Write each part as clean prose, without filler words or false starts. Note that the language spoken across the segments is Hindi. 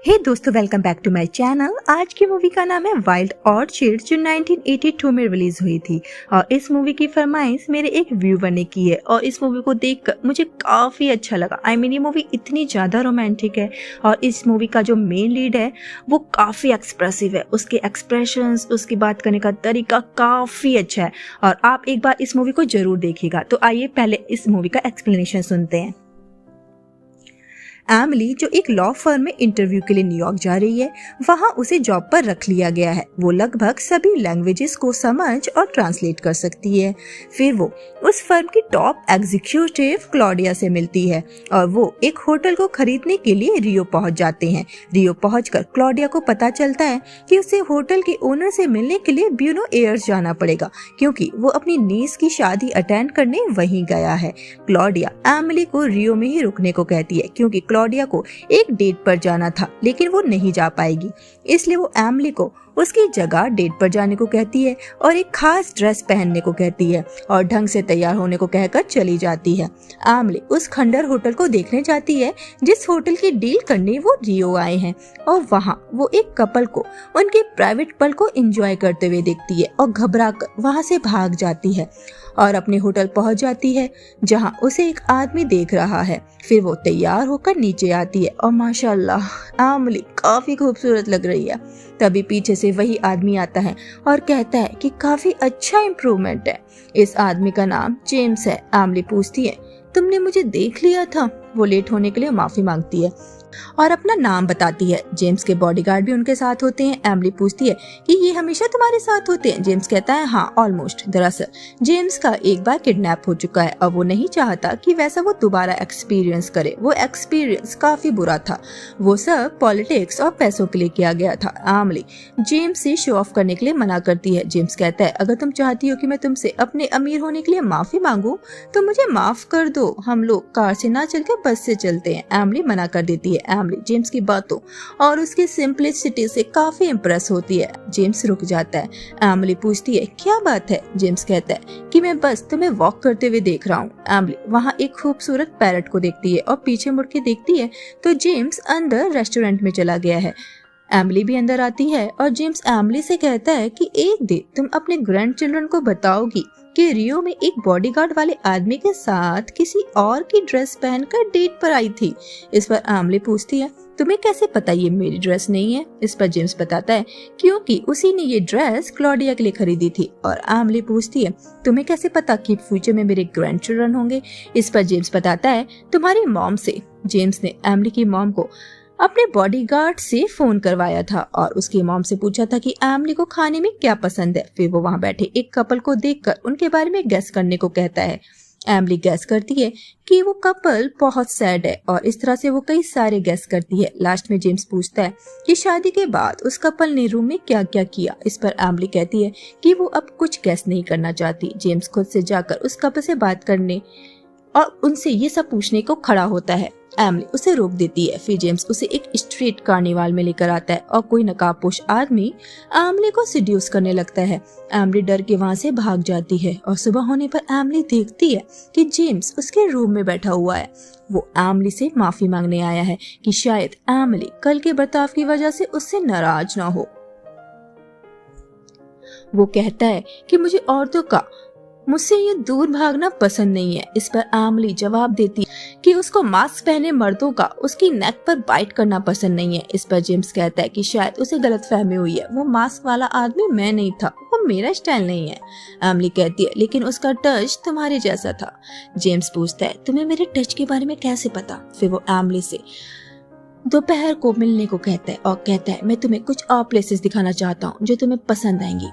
हे दोस्तों, welcome back to my channel. आज की मूवी का नाम है वाइल्ड ऑर्चिड, जो 1982 में रिलीज हुई थी। और इस मूवी की फरमाइश मेरे एक व्यूवर ने की है और इस मूवी को देखकर मुझे काफ़ी अच्छा लगा। ये मूवी इतनी ज़्यादा रोमांटिक है और इस मूवी का जो मेन लीड है वो काफ़ी एक्सप्रेसिव है। उसके एक्सप्रेशंस, उसकी बात करने का तरीका काफ़ी अच्छा है और आप एक बार इस मूवी को ज़रूर देखिएगा। तो आइए पहले इस मूवी का एक्सप्लेनेशन सुनते हैं। एमिली, जो एक लॉ फर्म में इंटरव्यू के लिए न्यूयॉर्क जा रही है, वहां उसे जॉब पर रख लिया गया है। वो लगभग सभी लैंग्वेजेस को समझ और ट्रांसलेट कर सकती है। फिर वो उस फर्म की टॉप एग्जीक्यूटिव क्लॉडिया से मिलती है और वो एक होटल को खरीदने के लिए रियो पहुंच जाते हैं। रियो पहुंचकर क्लॉडिया को पता चलता है कि उसे होटल के ओनर से मिलने के लिए ब्यूनो एयर्स जाना पड़ेगा, क्योंकि वो अपनी नीस की शादी अटेंड करने वहीं गया है। क्लॉडिया एमिली को रियो में ही रुकने को कहती है, क्योंकि क्लॉडिया को एक डेट पर जाना था, लेकिन वो नहीं जा पाएगी। इसलिए वो एमिली को उसकी जगह डेट पर जाने को कहती है और एक खास ड्रेस पहनने को कहती है और ढंग से तैयार होने को कहकर चली जाती है। एमिली उस खंडर होटल को देखने जाती है जिस होटल की डील करने वो रियो आए हैं, और वहाँ वो एक कपल को उनके प्राइवेट पल को एंजॉय करते हुए देखती है और घबरा कर वहाँ से भाग जाती है और अपने होटल पहुंच जाती है, जहां उसे एक आदमी देख रहा है। फिर वो तैयार होकर नीचे आती है और माशाल्लाह एमिली काफी खूबसूरत लग रही है। तभी पीछे से वही आदमी आता है और कहता है कि काफी अच्छा इम्प्रूवमेंट है। इस आदमी का नाम जेम्स है। एमिली पूछती है, तुमने मुझे देख लिया था? वो लेट होने के लिए माफी मांगती है और अपना नाम बताती है। जेम्स के बॉडीगार्ड भी उनके साथ होते हैं। एमिली पूछती है कि ये हमेशा तुम्हारे साथ होते हैं? जेम्स कहता है, हाँ, ऑलमोस्ट। दरअसल जेम्स का एक बार किडनैप हो चुका है और वो नहीं चाहता कि वैसा वो दोबारा एक्सपीरियंस करे। वो एक्सपीरियंस काफी बुरा था। वो सब पॉलिटिक्स और पैसों के लिए किया गया था। एमिली जेम्स से शो ऑफ करने के लिए मना करती है। जेम्स कहता है, अगर तुम चाहती हो कि मैं तुमसे अपने अमीर होने के लिए माफी मांगू तो मुझे माफ कर दो, हम लोग कार से ना चल के बस से चलते हैं। एमिली मना कर देती है। एमिली जेम्स की बातों और उसकी सिंपलिसिटी से काफी इम्प्रेस होती है। जेम्स रुक जाता है। एमिली पूछती है, क्या बात है? जेम्स कहता है कि मैं बस तुम्हें वॉक करते हुए देख रहा हूँ। एमिली वहाँ एक खूबसूरत पैरट को देखती है और पीछे मुड़ के देखती है तो जेम्स अंदर रेस्टोरेंट में चला गया है। एमिली भी अंदर आती है और जेम्स एमिली से कहता है कि एक दिन तुम अपने ग्रैंड चिल्ड्रन को बताओगी कि रियो में एक बॉडीगार्ड वाले आदमी के साथ किसी और की ड्रेस पहनकर डेट पर आई थी। इस पर एमिली पूछती है, तुम्हें कैसे पता ये मेरी ड्रेस नहीं है? इस पर जेम्स बताता है क्योंकि उसी ने ये ड्रेस क्लॉडिया के लिए खरीदी थी। और एमिली पूछती है, तुम्हें कैसे पता कि फ्यूचर में मेरे ग्रैंड चिल्ड्रन होंगे? इस पर जेम्स बताता है, तुम्हारी मॉम से। जेम्स ने एमिली की मॉम को अपने बॉडीगार्ड से फोन करवाया था और उसकी मॉम से पूछा था कि एमिली को खाने में क्या पसंद है। फिर वो वहाँ बैठे एक कपल को देखकर उनके बारे में गैस करने को कहता है। एमिली गैस करती है कि वो कपल बहुत सैड है और इस तरह से वो कई सारे गैस करती है। लास्ट में जेम्स पूछता है कि शादी के बाद उस कपल ने रूम में क्या क्या किया। इस पर एमिली कहती है कि वो अब कुछ गैस नहीं करना चाहती। जेम्स खुद से जाकर उस कपल से बात करने और उनसे ये सब पूछने को खड़ा होता है। एमिली उसे रोक देती है। फिर जेम्स उसे एक स्ट्रीट कार्निवाल में लेकर आता है और कोई नकाबपोश आदमी एमिली को सिड्यूस करने लगता है। एमिली डर के वहाँ से भाग जाती है और सुबह होने पर एमिली देखती है कि जेम्स उसके रूम में बैठा हुआ है। वो एमिली से माफी मांगने आया है कि शायद एमिली कल के बर्ताव की वजह से उससे नाराज ना हो। वो कहता है कि मुझसे ये दूर भागना पसंद नहीं है। इस पर एमिली जवाब देती है कि उसको मास्क पहने मर्दों का उसकी नेक पर बाइट करना पसंद नहीं है। इस पर जेम्स कहता है कि शायद उसे गलतफहमी हुई है, वो मास्क वाला आदमी मैं नहीं था, वो मेरा स्टाइल नहीं है। एमिली कहती है, लेकिन उसका टच तुम्हारे जैसा था। जेम्स पूछता है, तुम्हें मेरे टच के बारे में कैसे पता? फिर वो एमिली से दोपहर को मिलने को कहता है और कहता है, मैं तुम्हें कुछ और प्लेसेस दिखाना चाहता हूँ जो तुम्हें पसंद आएंगी।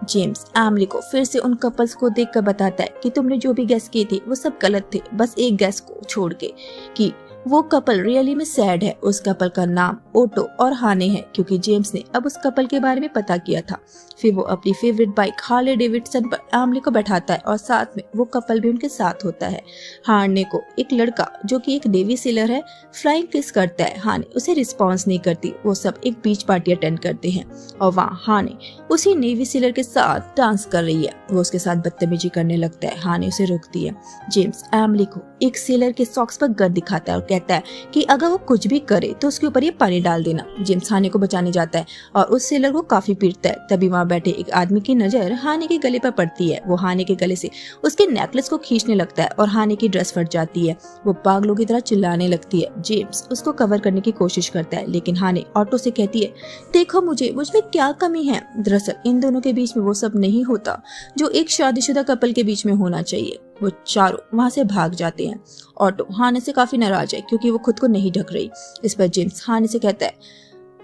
जेम्स एमिली को फिर से उन कपल्स को देखकर बताता है कि तुमने जो भी गैस किए थे वो सब गलत थे, बस एक गैस को छोड़ के कि वो कपल रियली में सैड है। उस कपल का नाम ओटो और हाने है, क्योंकि जेम्स ने अब उस कपल के बारे में पता किया था। फिर वो अपनी फेवरेट बाइक हार्ले डेविडसन पर एमिली को बैठाता है और साथ में वो कपल भी उनके साथ होता है। हाने को एक लड़का जो कि एक नेवी सेलर है फ्लाइंग किस करता है। हाने उसे रिस्पॉन्स नहीं करती। वो सब एक बीच पार्टी अटेंड करते हैं और वहाँ हाने उसी नेवी सेलर के साथ डांस कर रही है। वो उसके साथ बदतमीजी करने लगता है। हाने उसे रोकती है। जेम्स एमिली को एक सेलर के सॉक्स पर गन दिखाता है और कहता है कि अगर वो कुछ भी करे तो उसके ऊपर ये पानी डाल देना। जेम्स हाने को बचाने जाता है और उस सेलर को काफी पीटता है। तभी वहाँ बैठे एक आदमी की नजर हाने के गले पर पड़ती है। वो हाने के गले से उसके नेकलेस को खींचने लगता है और हाने की ड्रेस फट जाती है। वो पागलों की तरह चिल्लाने लगती है। जेम्स उसको कवर करने की कोशिश करता है, लेकिन हाने ऑटो से कहती है, देखो मुझ में क्या कमी है। दरअसल इन दोनों के बीच में वो सब नहीं होता जो एक शादीशुदा कपल के बीच में होना चाहिए। वो चारों वहाँ से भाग जाते हैं। ऑटो हाने से काफी नाराज है क्योंकि वो खुद को नहीं ढक रही। इस पर जेम्स हाने से कहता है,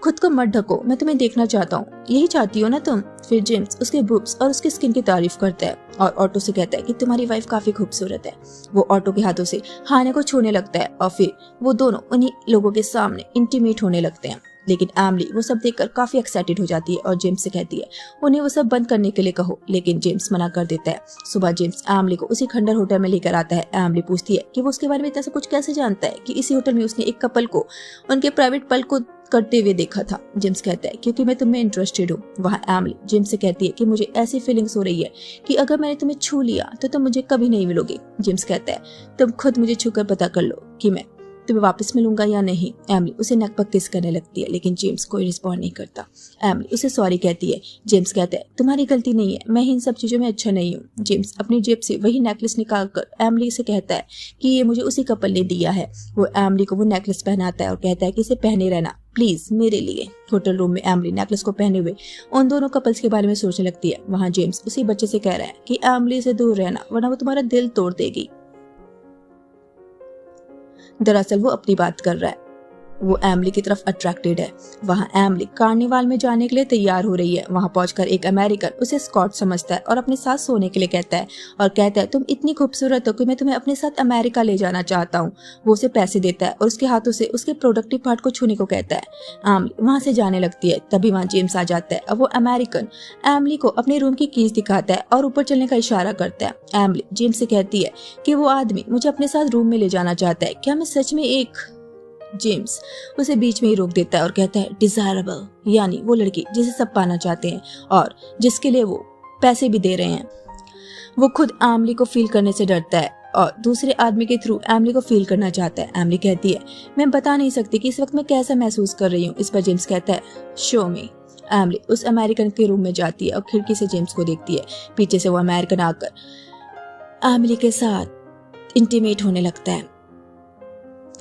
खुद को मत ढको, मैं तुम्हें देखना चाहता हूँ, यही चाहती हो ना तुम। फिर जेम्स उसके बुब्स और उसकी स्किन की तारीफ करता है और ऑटो से कहता है कि तुम्हारी वाइफ काफी खूबसूरत है। वो ऑटो के हाथों से हाने को छूने लगता है और फिर वो दोनों उन्हीं लोगों के सामने इंटीमेट होने लगते हैं। लेकिन एमिली वो सब देखकर काफी एक्साइटेड हो जाती है और जेम्स से कहती है उन्हें वो सब बंद करने के लिए कहो, लेकिन जेम्स मना कर देता है। सुबह जेम्स एमिली को उसी खंडर होटल में लेकर आता है। एमिली पूछती है कि वो उसके बारे में इतना सब कुछ कैसे जानता है कि इसी होटल में उसने एक कपल को उनके प्राइवेट पल को करते हुए देखा था। जेम्स कहता है क्योंकि मैं तुम्हें इंटरेस्टेड हूँ। वहाँ एमिली जेम्स से कहती है कि मुझे ऐसी फीलिंग्स हो रही है कि अगर मैंने तुम्हें छू लिया तो तुम मुझे कभी नहीं मिलोगे। जेम्स कहता है तुम खुद मुझे छूकर पता कर लो कि मैं तुम्हें वापस मिलूंगा या नहीं। एमिली उसे नेक पर किस करने लगती है, लेकिन जेम्स कोई रिस्पॉन्ड नहीं करता। एमिली उसे सॉरी कहती है। जेम्स कहता है तुम्हारी गलती नहीं है, मैं इन सब चीजों में अच्छा नहीं हूँ। जेम्स अपनी जेब से वही नेकलेस निकालकर एमिली से कहता है कि ये मुझे उसी कपल ने दिया है। वो एमिली को वो नेकलेस पहनाता है और कहता है कि इसे पहने रहना प्लीज मेरे लिए। होटल रूम में एमिली नेकलेस को पहने हुए उन दोनों कपल्स के बारे में सोचने लगती है। वहाँ जेम्स उसी बच्चे से कह रहा है कि एमिली से दूर रहना वरना वो तुम्हारा दिल तोड़ देगी। दरअसल वो अपनी बात कर रहा है, वो एमिली की तरफ अट्रैक्टेड है। वहाँ एमिली कार्निवाल में जाने के लिए तैयार हो रही है। वहाँ पहुंचकर एक अमेरिकन उसे स्कॉट समझता है और अपने साथ सोने के लिए कहता है और कहता है तुम इतनी खूबसूरत हो कि मैं तुम्हें अपने साथ अमेरिका ले जाना चाहता हूँ। वो उसे पैसे देता है और उसके हाथों से उसके प्रोडक्टिव पार्ट को छूने को कहता है। एमिली वहाँ से जाने लगती है। तभी वहाँ जेम्स आ जाता है और वो अमेरिकन एमिली को अपने रूम की कीज दिखाता है और ऊपर चलने का इशारा करता है। एमिली जेम्स से कहती है कि वो आदमी मुझे अपने साथ रूम में ले जाना चाहता है, क्या मैं सच में एक। जेम्स उसे बीच में ही रोक देता है और कहता है डिजायरेबल, यानी वो लड़की जिसे सब पाना चाहते हैं और जिसके लिए वो पैसे भी दे रहे हैं। वो खुद एमिली को फील करने से डरता है और दूसरे आदमी के थ्रू एमिली को फील करना चाहता है। एमिली कहती है मैं बता नहीं सकती कि इस वक्त मैं कैसा महसूस कर रही हूँ। इस पर जेम्स कहता है शो मी। एमिली उस अमेरिकन के रूम में जाती है और खिड़की से जेम्स को देखती है। पीछे से वो अमेरिकन आकर एमिली के साथ इंटीमेट होने लगता है।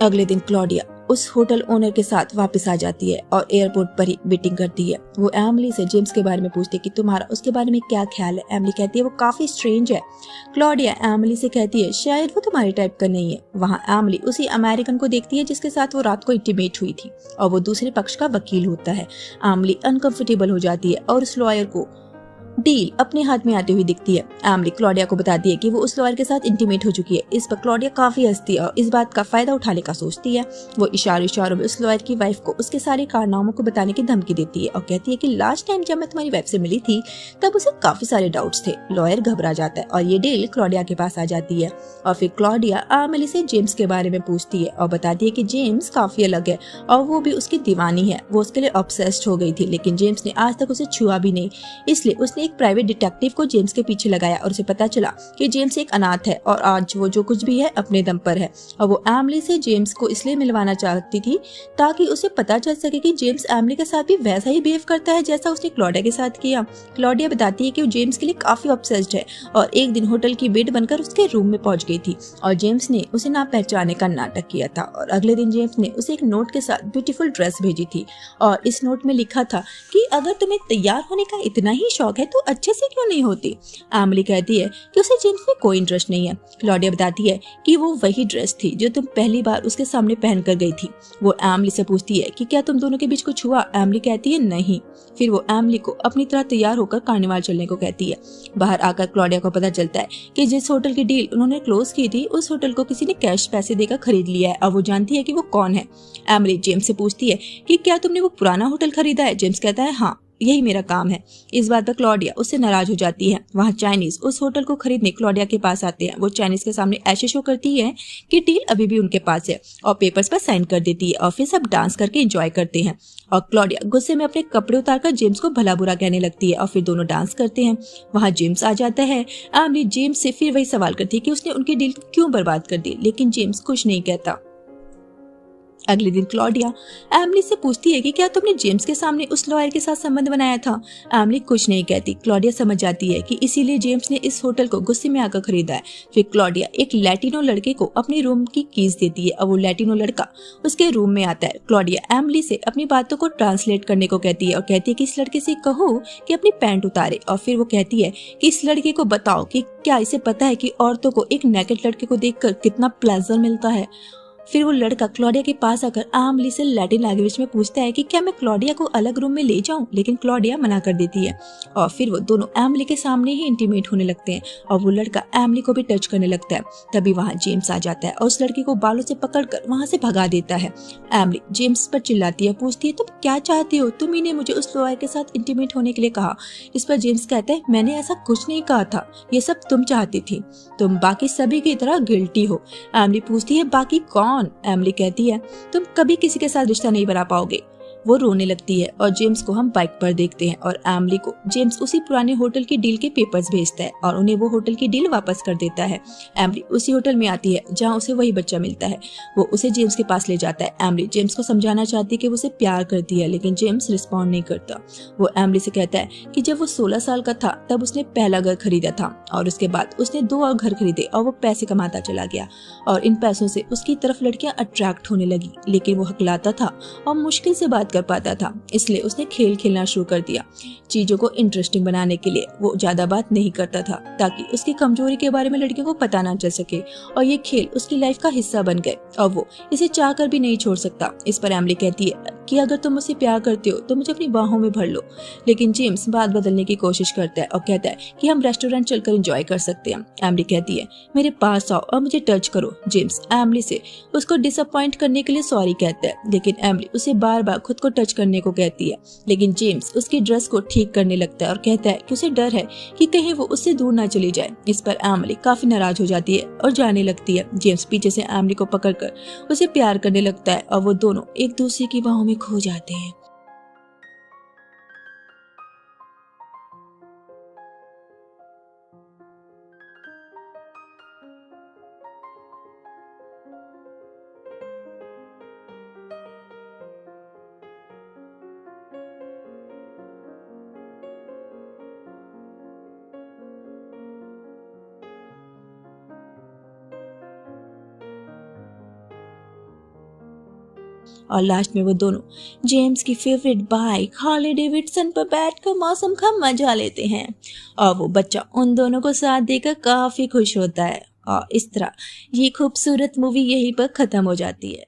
अगले दिन क्लॉडिया उस होटल ओनर के साथ वापस आ जाती है और एयरपोर्ट पर ही वेटिंग करती है। वो एमिली से जेम्स के बारे में पूछती है कि तुम्हारा उसके बारे में क्या ख्याल है। एमिली कहती है वो काफी स्ट्रेंज है। क्लॉडिया एमिली से कहती है शायद वो तुम्हारे टाइप का नहीं है। वहाँ एमिली उसी अमेरिकन को देखती है जिसके साथ वो रात को इंटीमेट हुई थी और वो दूसरे पक्ष का वकील होता है। एमिली अनकंफर्टेबल हो जाती है और उस लॉयर को डील अपने हाथ में आती हुई दिखती है। एमिली क्लॉडिया को बताती है कि वो उस लॉयर के साथ इंटीमेट हो चुकी है। इस पर क्लॉडिया काफी हंसती है और इस बात का फायदा उठाने का सोचती है। वो इशारों में उस लॉयर की वाइफ को उसके सारे कारनामों को बताने की धमकी देती है और कहती है कि लास्ट टाइम जब मैं तुम्हारी वाइफ से मिली थी तब उसे काफी सारे डाउट्स थे। लॉयर घबरा जाता है और ये डील क्लॉडिया के पास आ जाती है और फिर क्लॉडिया एमिली से जेम्स के बारे में पूछती है और बताती है कि जेम्स काफी अलग है और वो भी उसकी दीवानी है। वो उसके लिए ऑब्सेस्ड हो गई थी, लेकिन जेम्स ने आज तक उसे छुआ भी नहीं। इसलिए उसने एक प्राइवेट डिटेक्टिव को जेम्स के पीछे लगाया और उसे पता चला कि जेम्स एक अनाथ है और आज वो जो कुछ भी है अपने दम पर है। और वो एमिली से जेम्स को इसलिए मिलवाना चाहती थी ताकि उसे पता चल सके कि जेम्स एमिली के साथ भी वैसा ही बिहेव करता है जैसा उसने क्लॉडिया के साथ किया। क्लॉडिया बताती है कि वो जेम्स के लिए काफी ऑब्सेस्ड है और एक दिन होटल की बेड बनकर उसके रूम में पहुंच गई थी और जेम्स ने उसे ना पहचाने का नाटक किया था। और अगले दिन जेम्स ने उसे एक नोट के साथ ब्यूटीफुल ड्रेस भेजी थी और इस नोट में लिखा था कि अगर तुम्हें तैयार होने का इतना ही शौक है तो अच्छे से क्यों नहीं होती। एमिली कहती है कि उसे जेम्स में कोई इंटरेस्ट नहीं है। क्लॉडिया बताती है कि वो वही ड्रेस थी जो तुम पहली बार उसके सामने पहनकर गई थी। वो एमिली से पूछती है कि क्या तुम दोनों के बीच कुछ हुआ। एमिली कहती है नहीं। फिर वो एमिली को अपनी तरह तैयार होकर कार्निवाल चलने को कहती है। बाहर आकर क्लॉडिया को पता चलता है कि जिस होटल की डील उन्होंने क्लोज की थी उस होटल को किसी ने कैश पैसे देकर खरीद लिया है और वो जानती है कि वो कौन है। एमिली जेम्स से पूछती है कि क्या तुमने वो पुराना होटल खरीदा है। जेम्स कहता है हाँ। यही मेरा काम है। इस बात पर क्लॉडिया उससे नाराज हो जाती है। वहाँ चाइनीज उस होटल को खरीदने क्लॉडिया के पास आते हैं। वो चाइनीज के सामने ऐसे शो करती है कि डील अभी भी उनके पास है और पेपर्स पर साइन कर देती है और फिर सब डांस करके एंजॉय करते हैं। और क्लॉडिया गुस्से में अपने कपड़े उतारकर जेम्स को भला बुरा कहने लगती है और फिर दोनों डांस करते हैं। वहाँ जेम्स आ जाता है। एमिली जेम्स से फिर वही सवाल करती है कि उसने उनकी डील क्यों बर्बाद कर दी, लेकिन जेम्स कुछ नहीं कहता। अगले दिन क्लॉडिया एमिली से पूछती है कि क्या तुमने जेम्स के सामने उस लॉयर के साथ संबंध बनाया था। एमिली कुछ नहीं कहती। क्लॉडिया समझ जाती है कि इसीलिए जेम्स ने इस होटल को गुस्से में आकर खरीदा है। फिर क्लॉडिया एक लैटिनो लड़के को अपने रूम की कीज देती है और वो लैटिनो लड़का उसके रूम में आता है। क्लॉडिया एमिली से अपनी बातों को ट्रांसलेट करने को कहती है और कहती है कि इस लड़के से कहो कि अपनी पैंट उतारे। और फिर वो कहती है कि इस लड़के को बताओ कि क्या इसे पता है कि औरतों को एक नेकेड लड़के को देखकर कितना प्लेजर मिलता है। फिर वो लड़का क्लॉडिया के पास आकर एमिली से लैटिन लैंग्वेज में पूछता है कि क्या मैं क्लॉडिया को अलग रूम में ले जाऊं, लेकिन क्लॉडिया मना कर देती है। और फिर वो दोनों एमिली के सामने ही इंटीमेट होने लगते हैं और वो लड़का एमिली को भी टच करने लगता है। तभी वहाँ जेम्स आ जाता है और उस लड़की को बालों से पकड़कर वहाँ से भगा देता है। एमिली जेम्स पर चिल्लाती है, पूछती है तुम क्या चाहती हो, तुम ही ने मुझे उस लॉयर के साथ इंटीमेट होने के लिए कहा। इस पर जेम्स कहता है मैंने ऐसा कुछ नहीं कहा था, ये सब तुम चाहती थी, तुम बाकी सभी की तरह गिल्टी हो। एमिली पूछती है बाकी कौन। एमिली कहती है तुम कभी किसी के साथ रिश्ता नहीं बना पाओगे। वो रोने लगती है और जेम्स को हम बाइक पर देखते हैं और एमिली को जेम्स उसी पुराने होटल की डील के पेपर्स भेजता है और उन्हें वो होटल की डील वापस कर देता है। एमिली उसी होटल में आती है जहाँ उसे वही बच्चा मिलता है। वो उसे जेम्स के पास ले जाता है। एमिली जेम्स को समझाना चाहती है कि वो उसे प्यार करती है, लेकिन जेम्स रिस्पॉन्ड नहीं करता। वो एमिली से कहता है कि जब वो 16 साल का था तब उसने पहला घर खरीदा था और उसके बाद उसने 2 और घर खरीदे और वो पैसे कमाता चला गया और इन पैसों से उसकी तरफ लड़कियां अट्रैक्ट होने लगी, लेकिन वो हकलाता था और मुश्किल से बात कर पाता था, इसलिए उसने खेल खेलना शुरू कर दिया। चीजों को इंटरेस्टिंग बनाने के लिए वो ज्यादा बात नहीं करता था ताकि उसकी कमजोरी के बारे में लड़कियों को पता ना चल सके और ये खेल उसकी लाइफ का हिस्सा बन गए और वो इसे चाहकर भी नहीं छोड़ सकता। इस पर एमिली कहती है कि अगर तुम मुझसे प्यार करते हो तो मुझे अपनी बाहों में भर लो, लेकिन जेम्स बात बदलने की कोशिश करता है और कहता है कि हम रेस्टोरेंट चलकर एंजॉय कर सकते हैं। एमिली कहती है मेरे पास आओ और मुझे टच करो। जेम्स एमिली से उसको डिसअपॉइंट करने के लिए सॉरी कहता है, लेकिन एमिली उसे बार बार खुद को टच करने को कहती है। लेकिन जेम्स उसकी ड्रेस को ठीक करने लगता है और कहता है कि उसे डर है कि कहीं वो उससे दूर ना चली जाए। इस पर एमिली काफी नाराज हो जाती है और जाने लगती है। जेम्स पीछे से एमिली को पकड़कर उसे प्यार करने लगता है और वो दोनों एक दूसरे की बाहों में खो जाते हैं। और लास्ट में वो दोनों जेम्स की फेवरेट बाइक हार्ले डेविडसन पर बैठकर मौसम का मजा लेते हैं और वो बच्चा उन दोनों को साथ देकर काफी खुश होता है। और इस तरह ये खूबसूरत मूवी यहीं पर खत्म हो जाती है।